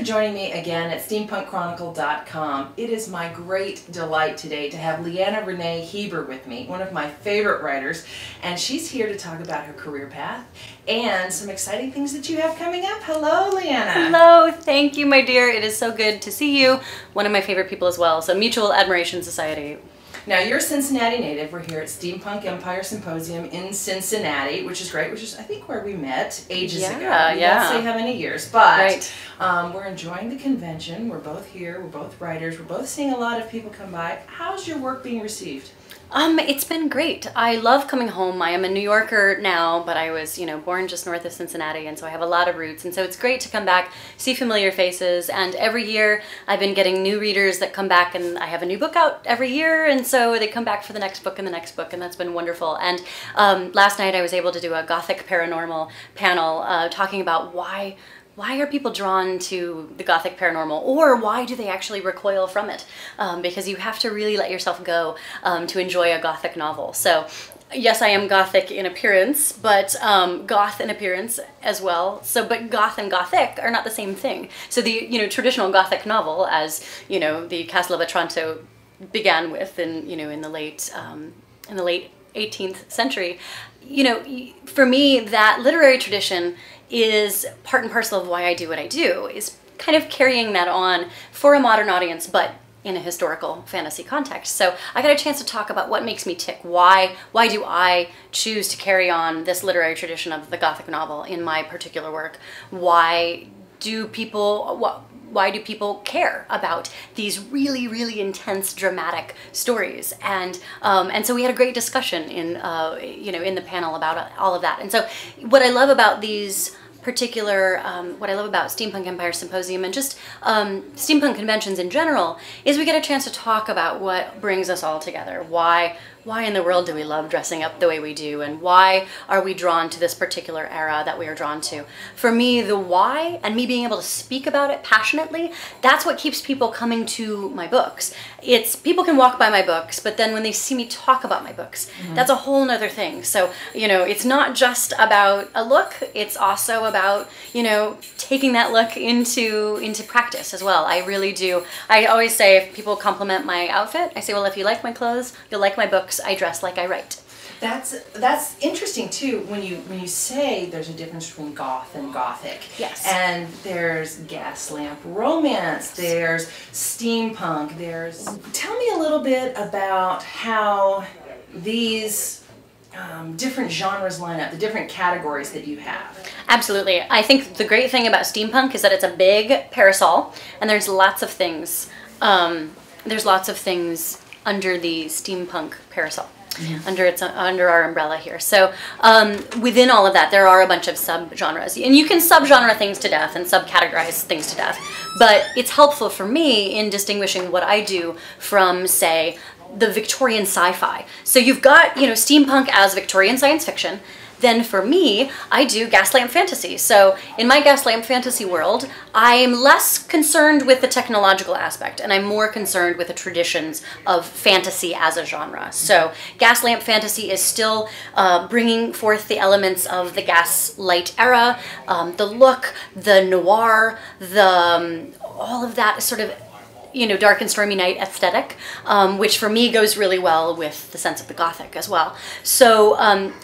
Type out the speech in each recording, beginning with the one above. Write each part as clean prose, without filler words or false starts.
joining me again at steampunkchronicle.com. It is my great delight today to have Leanna Renee Hieber with me, one of my favorite writers, and she's here to talk about her career path and some exciting things that you have coming up. Hello, Leanna. Hello, thank you, my dear. It is so good to see you. One of my favorite people as well, so Mutual Admiration Society. Now, you're a Cincinnati native. We're here at Steampunk Empire Symposium in Cincinnati, which is great, which is, I think, where we met ages ago. We won't say how many years, but we're enjoying the convention. We're both here. We're both writers. We're both seeing a lot of people come by. How's your work being received? It's been great. I love coming home. I am a New Yorker now, but I was, born just north of Cincinnati, and so I have a lot of roots. And so it's great to come back, see familiar faces, and every year I've been getting new readers that come back, and I have a new book out every year, and so they come back for the next book and the next book, and that's been wonderful. And last night I was able to do a Gothic paranormal panel talking about why are people drawn to the Gothic paranormal, or why do they actually recoil from it? Because you have to really let yourself go to enjoy a Gothic novel. So yes, I am Gothic in appearance, but goth in appearance as well. So, but goth and Gothic are not the same thing. So the traditional Gothic novel, as the Castle of Otranto began with in the late 18th century, for me that literary tradition is part and parcel of why I do what I do, is kind of carrying that on for a modern audience, but in a historical fantasy context. So I got a chance to talk about what makes me tick. Why do I choose to carry on this literary tradition of the Gothic novel in my particular work? Why do people care about these really, really intense, dramatic stories? And so we had a great discussion in the panel about all of that. And so what I love about these particular, what I love about Steampunk Empire Symposium and just steampunk conventions in general is we get a chance to talk about what brings us all together. Why in the world do we love dressing up the way we do, and why are we drawn to this particular era that we are drawn to? For me, the why, and me being able to speak about it passionately, that's what keeps people coming to my books. It's people can walk by my books, but then when they see me talk about my books, that's a whole nother thing. So, it's not just about a look, it's also about, taking that look into practice as well. I really do. I always say, if people compliment my outfit, I say, well, if you like my clothes, you'll like my books. I dress like I write. That's interesting too, when you say there's a difference between goth and Gothic. Yes. And there's Gaslamp romance, there's steampunk, tell me a little bit about how these different genres line up, the different categories that you have. Absolutely. I think the great thing about steampunk is that it's a big parasol, and there's lots of things. Under the steampunk parasol, under our umbrella here. So within all of that, there are a bunch of subgenres, and you can subgenre things to death and subcategorize things to death. But it's helpful for me in distinguishing what I do from, say, the Victorian sci-fi. So you've got steampunk as Victorian science fiction. Then for me, I do Gaslamp Fantasy. So in my Gaslamp Fantasy world, I'm less concerned with the technological aspect, and I'm more concerned with the traditions of fantasy as a genre. So Gaslamp Fantasy is still bringing forth the elements of the Gaslight era, the look, the noir, all of that sort of dark and stormy night aesthetic, which for me goes really well with the sense of the Gothic as well. So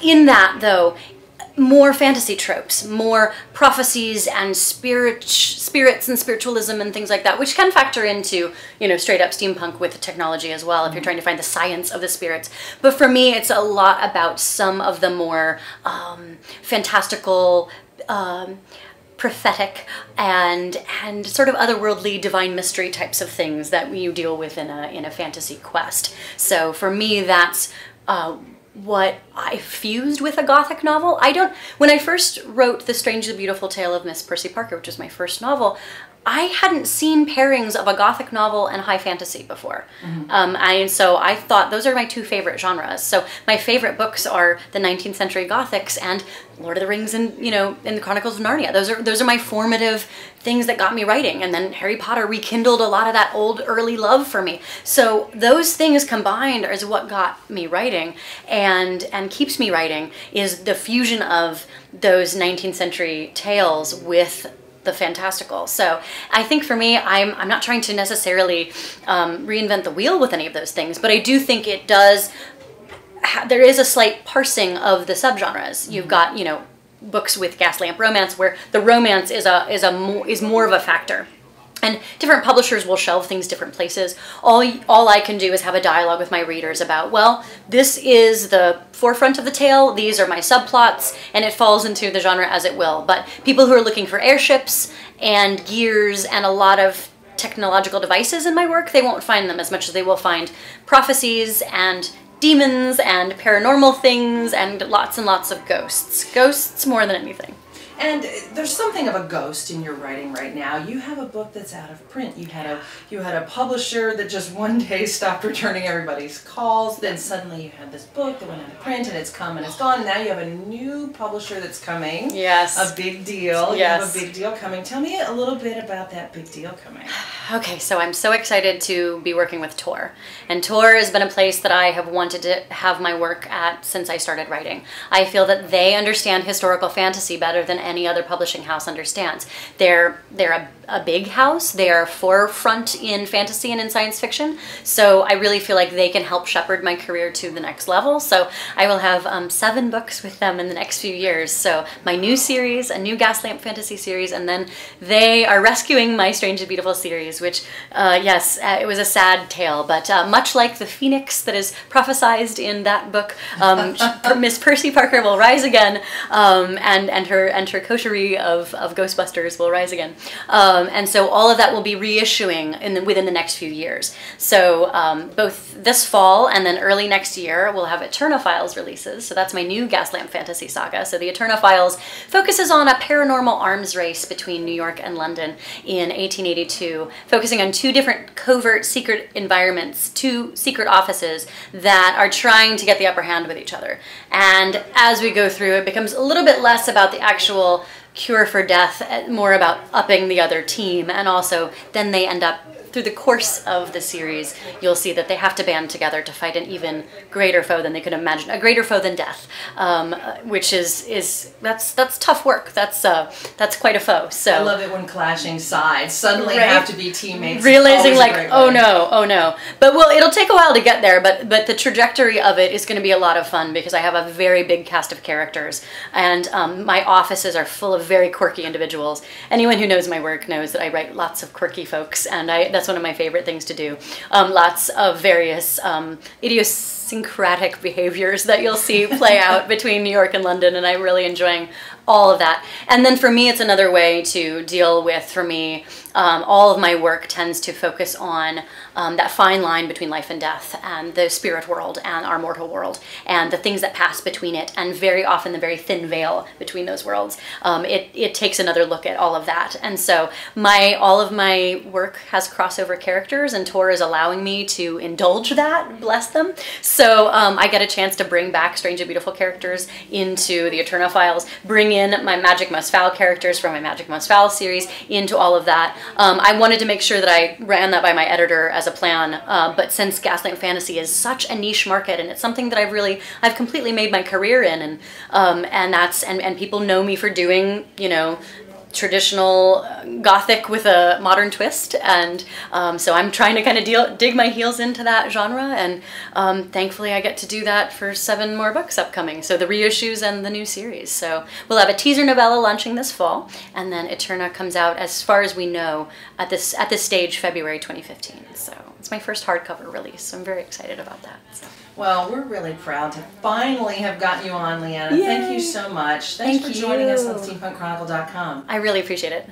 in that, though, more fantasy tropes, more prophecies and spirits and spiritualism and things like that, which can factor into, straight up steampunk with technology as well, if you're trying to find the science of the spirits. But for me, it's a lot about some of the more fantastical, prophetic and sort of otherworldly divine mystery types of things that you deal with in a fantasy quest. So for me, that's what I fused with a Gothic novel. When I first wrote The Strangely Beautiful Tale of Miss Percy Parker, which was my first novel, I hadn't seen pairings of a Gothic novel and high fantasy before. So I thought those are my two favorite genres. So my favorite books are the 19th century Gothics and Lord of the Rings and, and the Chronicles of Narnia. Those are my formative things that got me writing. And then Harry Potter rekindled a lot of that old early love for me. So those things combined is what got me writing and keeps me writing, is the fusion of those 19th century tales with the fantastical. So I think for me, I'm not trying to necessarily reinvent the wheel with any of those things, but I do think it does, there is a slight parsing of the subgenres. You've got, you know, books with Gaslamp romance where the romance is more of a factor. And different publishers will shelve things different places. All I can do is have a dialogue with my readers about, well, this is the forefront of the tale, these are my subplots, and it falls into the genre as it will. But people who are looking for airships and gears and a lot of technological devices in my work, they won't find them as much as they will find prophecies and demons and paranormal things and lots of ghosts. Ghosts more than anything. And there's something of a ghost in your writing right now. You have a book that's out of print. You had a publisher that just one day stopped returning everybody's calls. Then suddenly you had this book that went out of print, and it's come and it's gone. And now you have a new publisher that's coming. Yes. A big deal. Yes. You have a big deal coming. Tell me a little bit about that big deal coming. Okay, so I'm so excited to be working with Tor. And Tor has been a place that I have wanted to have my work at since I started writing. I feel that they understand historical fantasy better than any other publishing house understands. They're a big house. They are forefront in fantasy and in science fiction. So I really feel like they can help shepherd my career to the next level. So I will have 7 books with them in the next few years. So my new series, a new Gaslamp Fantasy series, and then they are rescuing my Strange and Beautiful series, which, yes, it was a sad tale, but much like the phoenix that is prophesized in that book, Miss Percy Parker will rise again, and her coterie of Ghostbusters will rise again. And so all of that will be reissuing within the next few years. So both this fall and then early next year, we'll have Eternophiles releases. So that's my new Gaslamp Fantasy saga. So the Eternophiles focuses on a paranormal arms race between New York and London in 1882, focusing on 2 different covert secret environments, 2 secret offices that are trying to get the upper hand with each other. And as we go through, it becomes a little bit less about the actual cure for death, more about upping the other team, and also then they end up, through the course of the series, you'll see that they have to band together to fight an even greater foe than they could imagine, a greater foe than death, which that's tough work. That's quite a foe. So I love it when clashing sides suddenly have to be teammates. Realizing like, oh no. But well, it'll take a while to get there, but the trajectory of it is going to be a lot of fun because I have a very big cast of characters, and my offices are full of very quirky individuals. Anyone who knows my work knows that I write lots of quirky folks, and that's one of my favorite things to do. Lots of various idiosyncratic behaviors that you'll see play out between New York and London, and I'm really enjoying all of that. And then for me, it's another way to deal with, for me, all of my work tends to focus on that fine line between life and death and the spirit world and our mortal world and the things that pass between it, and very often the very thin veil between those worlds. It takes another look at all of that. And so all of my work has crossover characters, and Tor is allowing me to indulge that, bless them. So I get a chance to bring back Strange and Beautiful characters into the Eternophiles, bring in my Magic Most Foul characters from my Magic Most Foul series into all of that. I wanted to make sure that I ran that by my editor as a plan, but since Gaslamp Fantasy is such a niche market, and it's something that I've completely made my career in, and people know me for doing, you know, traditional gothic with a modern twist, and so I'm trying to kind of dig my heels into that genre, and thankfully I get to do that for 7 more books upcoming, so the reissues and the new series. So we'll have a teaser novella launching this fall, and then Eterna comes out, as far as we know, at this stage, February 2015. So it's my first hardcover release, so I'm very excited about that. So. Well, we're really proud to finally have gotten you on, Leanna. Yay. Thank you so much. Thanks for joining us on steampunkchronicle.com. I really appreciate it.